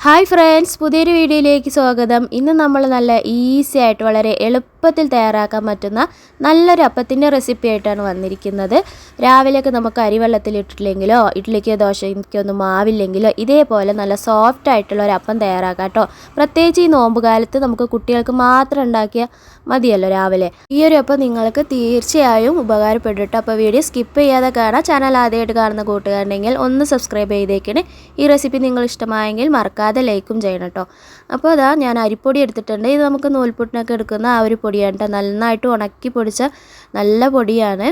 Hi friends, പുതിയൊരു വീഡിയോയിലേക്ക് സ്വാഗതം. ഇന്ന് നമ്മൾ നല്ല ഈസി ആയിട്ട് വളരെ എളുപ്പത്തിൽ തയ്യാറാക്കാൻ പറ്റുന്ന നല്ലൊരു അപ്പത്തിൻ്റെ റെസിപ്പി ആയിട്ടാണ് വന്നിരിക്കുന്നത്. രാവിലെയൊക്കെ നമുക്ക് അരിവെള്ളത്തിലിട്ടില്ലെങ്കിലോ ഇഡ്ഡലിക്കോ ദോശയ്ക്കോ ഒന്നും മാവില്ലെങ്കിലോ ഇതേപോലെ നല്ല സോഫ്റ്റ് ആയിട്ടുള്ള ഒരു അപ്പം തയ്യാറാക്കാം കേട്ടോ. പ്രത്യേകിച്ച് ഈ നോമ്പ് കാലത്ത് നമുക്ക് കുട്ടികൾക്ക് മാത്രം ഉണ്ടാക്കിയാൽ മതിയല്ലോ രാവിലെ. ഈ ഒരു അപ്പം നിങ്ങൾക്ക് തീർച്ചയായും ഉപകാരപ്പെടും കേട്ടോ. അപ്പോൾ വീഡിയോ സ്കിപ്പ് ചെയ്യാതെ കാണാം. ചാനൽ ആദ്യമായിട്ട് കാണുന്ന കൂട്ടുകാരുണ്ടെങ്കിൽ ഒന്ന് സബ്സ്ക്രൈബ് ചെയ്തേക്കണേ. ഈ റെസിപ്പി നിങ്ങൾ ഇഷ്ടമായെങ്കിൽ മറക്കാതെ ലൈക്കും ചെയ്യണം കേട്ടോ. അപ്പോൾ അതാ ഞാൻ അരിപ്പൊടി എടുത്തിട്ടുണ്ട്. ഇത് നമുക്ക് നൂൽപുട്ടിനൊക്കെ എടുക്കുന്ന ആ ഒരു പൊടിയാണ് കേട്ടോ. നന്നായിട്ട് ഉണക്കി പൊടിച്ച നല്ല പൊടിയാണ്.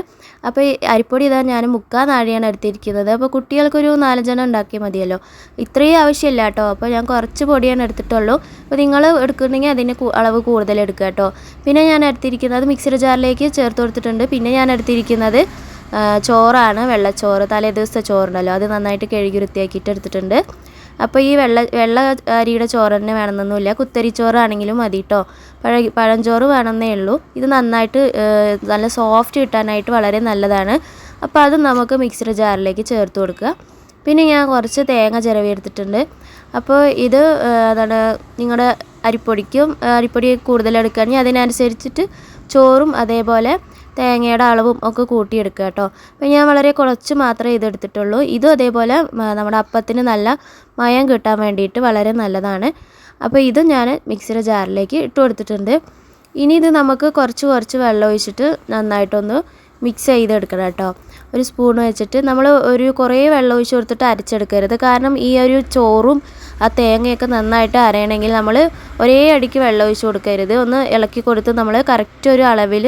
അപ്പോൾ ഈ അരിപ്പൊടി ഇതാ ഞാൻ 3/4 നാഴിയാണ് എടുത്തിരിക്കുന്നത്. അപ്പോൾ കുട്ടികൾക്കൊരു 4 ഉണ്ടാക്കിയാൽ മതിയല്ലോ. ഇത്രയും ആവശ്യമില്ല കേട്ടോ. അപ്പോൾ ഞാൻ കുറച്ച് പൊടിയാണ് എടുത്തിട്ടുള്ളൂ. അപ്പോൾ നിങ്ങൾ എടുക്കുന്നുണ്ടെങ്കിൽ അതിന് അളവ് കൂടുതൽ എടുക്കുക കേട്ടോ. പിന്നെ ഞാൻ എടുത്തിരിക്കുന്നത് മിക്സിയുടെ ജാറിലേക്ക് ചേർത്ത് കൊടുത്തിട്ടുണ്ട്. പിന്നെ ഞാൻ എടുത്തിരിക്കുന്നത് ചോറാണ്, വെള്ളച്ചോറ്. തലേ ദിവസത്തെ ചോറുണ്ടല്ലോ, അത് നന്നായിട്ട് കഴുകി വൃത്തിയാക്കിയിട്ട് എടുത്തിട്ടുണ്ട്. അപ്പോൾ ഈ വെള്ള അരിയുടെ ചോറ് തന്നെ വേണമെന്നൊന്നുമില്ല, കുത്തരി ചോറാണെങ്കിലും മതി കേട്ടോ. പഴഞ്ചോറ് വേണമെന്നേ ഉള്ളൂ. ഇത് നന്നായിട്ട് നല്ല സോഫ്റ്റ് കിട്ടാനായിട്ട് വളരെ നല്ലതാണ്. അപ്പോൾ അത് നമുക്ക് മിക്സിയുടെ ജാറിലേക്ക് ചേർത്ത് കൊടുക്കുക. പിന്നെ ഞാൻ കുറച്ച് തേങ്ങ ചിരവി എടുത്തിട്ടുണ്ട്. അപ്പോൾ ഇത് എന്താണ്, നിങ്ങളുടെ അരിപ്പൊടി കൂടുതൽ എടുക്കുകയാണെങ്കിൽ അതിനനുസരിച്ചിട്ട് ചോറും അതേപോലെ തേങ്ങയുടെ അളവും ഒക്കെ കൂട്ടിയെടുക്കുക കേട്ടോ. അപ്പോൾ ഞാൻ വളരെ കുറച്ച് മാത്രമേ ഇതെടുത്തിട്ടുള്ളൂ. ഇതും അതേപോലെ നമ്മുടെ അപ്പത്തിന് നല്ല മയം കിട്ടാൻ വേണ്ടിയിട്ട് വളരെ നല്ലതാണ്. അപ്പോൾ ഇതും ഞാൻ മിക്സിയുടെ ജാറിലേക്ക് ഇട്ട് കൊടുത്തിട്ടുണ്ട്. ഇനി ഇത് നമുക്ക് കുറച്ച് വെള്ളം ഒഴിച്ചിട്ട് നന്നായിട്ടൊന്ന് മിക്സ് ചെയ്തെടുക്കണം കേട്ടോ. ഒരു സ്പൂൺ വെച്ചിട്ട് നമ്മൾ കുറേ വെള്ളം ഒഴിച്ച് കൊടുത്തിട്ട് അരച്ചെടുക്കരുത്. കാരണം ഈ ഒരു ചോറും ആ തേങ്ങയൊക്കെ നന്നായിട്ട് അരയണമെങ്കിൽ നമ്മൾ ഒരേ അടിക്ക് വെള്ളം ഒഴിച്ച് കൊടുക്കരുത്. ഒന്ന് ഇളക്കി കൊടുത്ത് നമ്മൾ കറക്റ്റ് ഒരു അളവിൽ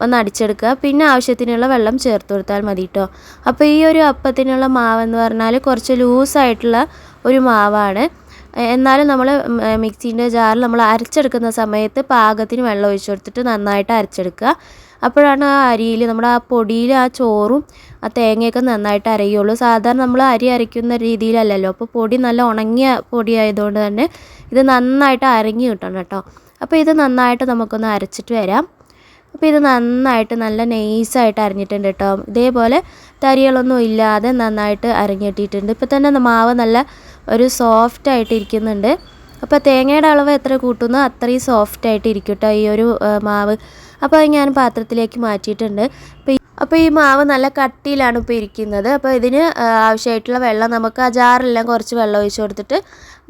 ഒന്ന് അടിച്ചെടുക്കുക. പിന്നെ ആവശ്യത്തിനുള്ള വെള്ളം ചേർത്ത് കൊടുത്താൽ മതി കേട്ടോ. അപ്പോൾ ഈ ഒരു അപ്പത്തിനുള്ള മാവെന്ന് പറഞ്ഞാൽ കുറച്ച് ലൂസായിട്ടുള്ള ഒരു മാവാണ്. എന്നാലും നമ്മൾ മിക്സീൻ്റെ ജാറിൽ നമ്മൾ അരച്ചെടുക്കുന്ന സമയത്ത് പാകത്തിന് വെള്ളം ഒഴിച്ച് കൊടുത്തിട്ട് നന്നായിട്ട് അരച്ചെടുക്കുക. അപ്പോഴാണ് ആ അരിയിൽ നമ്മുടെ ആ പൊടിയിൽ ആ ചോറും ആ തേങ്ങയൊക്കെ നന്നായിട്ട് അരയുള്ളൂ. സാധാരണ നമ്മൾ അരി അരയ്ക്കുന്ന രീതിയിലല്ലല്ലോ. അപ്പോൾ പൊടി നല്ല ഉണങ്ങിയ പൊടി ആയതുകൊണ്ട് തന്നെ ഇത് നന്നായിട്ട് അരഞ്ഞു കിട്ടണം കേട്ടോ. അപ്പോൾ ഇത് നന്നായിട്ട് നമുക്കൊന്ന് അരച്ചിട്ട് വരാം. അപ്പോൾ ഇത് നന്നായിട്ട് നല്ല നൈസായിട്ട് അരഞ്ഞിട്ടുണ്ട് കേട്ടോ. ഇതേപോലെ തരികളൊന്നും ഇല്ലാതെ നന്നായിട്ട് അരഞ്ഞിട്ടിട്ടുണ്ട്. ഇപ്പോൾ തന്നെ മാവ് നല്ല ഒരു സോഫ്റ്റായിട്ട് ഇരിക്കുന്നുണ്ട്. അപ്പോൾ തേങ്ങയുടെ അളവ് എത്ര കൂട്ടുന്നോ അത്രയും സോഫ്റ്റായിട്ട് ഇരിക്കും കേട്ടോ ഈ ഒരു മാവ്. അപ്പോൾ ഞാൻ പാത്രത്തിലേക്ക് മാറ്റിയിട്ടുണ്ട്. അപ്പോൾ ഈ മാവ് നല്ല കട്ടിയിലാണ് ഇപ്പോൾ ഇരിക്കുന്നത്. അപ്പോൾ ഇതിന് ആവശ്യമായിട്ടുള്ള വെള്ളം നമുക്ക് ആ ജാറെല്ലാം കുറച്ച് വെള്ളം ഒഴിച്ച് കൊടുത്തിട്ട്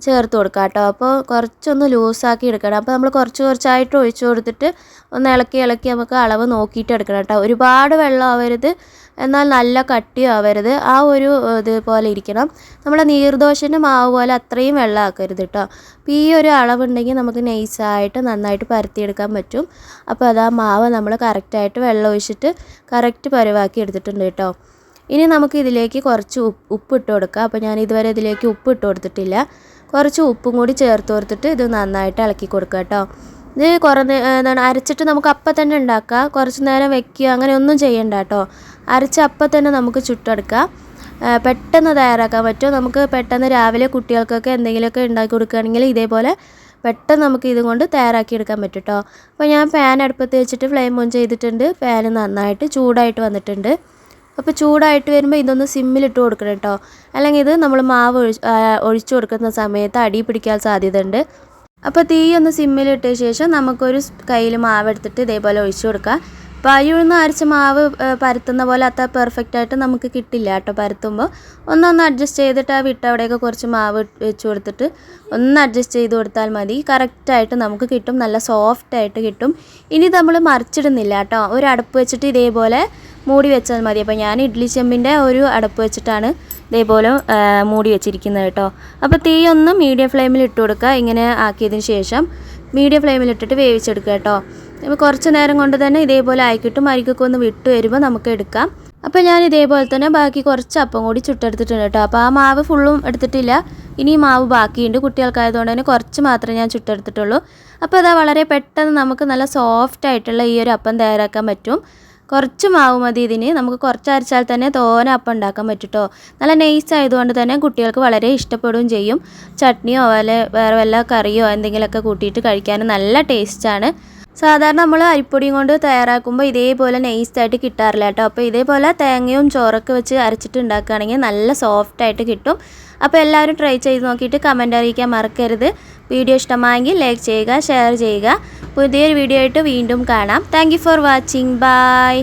ചേർത്ത് കൊടുക്കാം കേട്ടോ. അപ്പോൾ കുറച്ചൊന്ന് ലൂസാക്കി എടുക്കണം. അപ്പോൾ നമ്മൾ കുറച്ചായിട്ട് ഒഴിച്ച് കൊടുത്തിട്ട് ഒന്ന് ഇളക്കി നമുക്ക് അളവ് നോക്കിയിട്ട് എടുക്കണം കേട്ടോ. ഒരുപാട് വെള്ളം ആവരുത്, എന്നാൽ നല്ല കട്ടിയും ആവരുത്. ആ ഒരു ഇതുപോലെ ഇരിക്കണം. നമ്മുടെ നീർദോശൻ്റെ മാവ് പോലെ അത്രയും വെള്ളം ആക്കരുത് കേട്ടോ. അപ്പോൾ ഈ ഒരു അളവുണ്ടെങ്കിൽ നമുക്ക് നൈസായിട്ട് നന്നായിട്ട് പരത്തിയെടുക്കാൻ പറ്റും. അപ്പോൾ അത് ആ മാവ് നമ്മൾ കറക്റ്റായിട്ട് വെള്ളം ഒഴിച്ചിട്ട് കറക്റ്റ് പരുവാക്കി എടുത്തിട്ടുണ്ട് കേട്ടോ. ഇനി നമുക്ക് ഇതിലേക്ക് കുറച്ച് ഉപ്പ് ഇട്ട് കൊടുക്കാം. അപ്പോൾ ഞാൻ ഇതുവരെ ഇതിലേക്ക് ഉപ്പ് ഇട്ട് കൊടുത്തിട്ടില്ല. കുറച്ച് ഉപ്പും കൂടി ചേർത്ത് കൊടുത്തിട്ട് ഇത് നന്നായിട്ട് ഇളക്കി കൊടുക്കുക കേട്ടോ. ഇത് അരച്ചിട്ട് നമുക്ക് അപ്പം തന്നെ ഉണ്ടാക്കാം. കുറച്ച് നേരം വെക്കുക, അങ്ങനെ ഒന്നും ചെയ്യണ്ട കേട്ടോ. അരച്ച് അപ്പം തന്നെ നമുക്ക് ചുട്ടെടുക്കാം. പെട്ടെന്ന് തയ്യാറാക്കാൻ പറ്റും. നമുക്ക് പെട്ടെന്ന് രാവിലെ കുട്ടികൾക്കൊക്കെ എന്തെങ്കിലുമൊക്കെ ഉണ്ടാക്കി കൊടുക്കുകയാണെങ്കിൽ ഇതേപോലെ പെട്ടെന്ന് നമുക്ക് ഇതുകൊണ്ട് തയ്യാറാക്കിയെടുക്കാൻ പറ്റും കേട്ടോ. അപ്പോൾ ഞാൻ പാൻ അടുപ്പത്ത് വെച്ചിട്ട് ഫ്ലെയിം ഓൺ ചെയ്തിട്ടുണ്ട്. പാൻ നന്നായിട്ട് ചൂടായിട്ട് വന്നിട്ടുണ്ട്. അപ്പോൾ ചൂടായിട്ട് വരുമ്പോൾ ഇതൊന്ന് സിമ്മിലിട്ട് കൊടുക്കണം കേട്ടോ. അല്ലെങ്കിൽ ഇത് നമ്മൾ മാവ് ഒഴിച്ചു കൊടുക്കുന്ന സമയത്ത് അടി പിടിക്കാൻ സാധ്യതയുണ്ട്. അപ്പോൾ തീ ഒന്ന് സിമ്മിലിട്ട ശേഷം നമുക്കൊരു കയ്യിൽ മാവ് എടുത്തിട്ട് ഇതേപോലെ ഒഴിച്ചു കൊടുക്കുക. അപ്പോൾ അരിയുഴുന്ന് അരച്ച മാവ് പരത്തുന്ന പോലെ അത്ര പെർഫെക്റ്റായിട്ട് നമുക്ക് കിട്ടില്ല കേട്ടോ. പരത്തുമ്പോൾ ഒന്നൊന്ന് അഡ്ജസ്റ്റ് ചെയ്തിട്ട് ആ അവിടെയൊക്കെ കുറച്ച് മാവ് വെച്ച് കൊടുത്തിട്ട് ഒന്ന് അഡ്ജസ്റ്റ് ചെയ്ത് കൊടുത്താൽ മതി. കറക്റ്റായിട്ട് നമുക്ക് കിട്ടും, നല്ല സോഫ്റ്റായിട്ട് കിട്ടും. ഇനി നമ്മൾ മറിച്ചിടുന്നില്ല കേട്ടോ. ഒരു അടപ്പ് വെച്ചിട്ട് ഇതേപോലെ മൂടി വെച്ചാൽ മതി. അപ്പോൾ ഞാൻ ഇഡ്ഡലി ചെമ്പിൻ്റെ ഒരു അടപ്പ് വെച്ചിട്ടാണ് ഇതേപോലെ മൂടി വെച്ചിരിക്കുന്നത് കേട്ടോ. അപ്പോൾ തീ ഒന്ന് മീഡിയം ഫ്ലെയിമിൽ ഇട്ട് കൊടുക്കുക. ഇങ്ങനെ ആക്കിയതിന് ശേഷം മീഡിയം ഫ്ലെയിമിൽ ഇട്ടിട്ട് വേവിച്ചെടുക്കുക കേട്ടോ. അപ്പോൾ കുറച്ച് നേരം കൊണ്ട് തന്നെ ഇതേപോലെ ആയിക്കിട്ടും. അരിക്കൊക്കെ ഒന്ന് വിട്ട് വരുമ്പോൾ നമുക്ക് എടുക്കാം. അപ്പോൾ ഞാൻ ഇതേപോലെ തന്നെ ബാക്കി കുറച്ച് അപ്പം കൂടി ചുട്ടെടുത്തിട്ടുണ്ട് കേട്ടോ. അപ്പോൾ ആ മാവ് ഫുള്ളും എടുത്തിട്ടില്ല, ഇനി മാവ് ബാക്കിയുണ്ട്. കുട്ടികൾക്കായതുകൊണ്ട് തന്നെ കുറച്ച് മാത്രമേ ഞാൻ ചുട്ടെടുത്തിട്ടുള്ളൂ. അപ്പോൾ അതാ വളരെ പെട്ടെന്ന് നമുക്ക് നല്ല സോഫ്റ്റ് ആയിട്ടുള്ള ഈ ഒരു അപ്പം തയ്യാറാക്കാൻ പറ്റും. കുറച്ച് മാവ് മതി ഇതിന്. നമുക്ക് കുറച്ച് അരച്ചാൽ തന്നെ തോനെ അപ്പം ഉണ്ടാക്കാൻ പറ്റും കേട്ടോ. നല്ല നൈസ് ആയതുകൊണ്ട് തന്നെ കുട്ടികൾക്ക് വളരെ ഇഷ്ടപ്പെടുകയും ചെയ്യും. ചട്നിയോ വേറെ വല്ല കറിയോ എന്തെങ്കിലുമൊക്കെ കൂട്ടിയിട്ട് കഴിക്കാൻ നല്ല ടേസ്റ്റാണ്. സാധാരണ നമ്മൾ അരിപ്പൊടിയും കൊണ്ട് തയ്യാറാക്കുമ്പോൾ ഇതേപോലെ നൈസായിട്ട് കിട്ടാറില്ല കേട്ടോ. അപ്പോൾ ഇതേപോലെ തേങ്ങയും ചോറൊക്കെ വെച്ച് അരച്ചിട്ട് ഉണ്ടാക്കുകയാണെങ്കിൽ നല്ല സോഫ്റ്റായിട്ട് കിട്ടും. അപ്പോൾ എല്ലാവരും ട്രൈ ചെയ്ത് നോക്കിയിട്ട് കമൻറ്റ് അറിയിക്കാൻ മറക്കരുത്. വീഡിയോ ഇഷ്ടമായെങ്കിൽ ലൈക്ക് ചെയ്യുക, ഷെയർ ചെയ്യുക. പുതിയൊരു വീഡിയോ ആയിട്ട് വീണ്ടും കാണാം. Thank you for watching. By.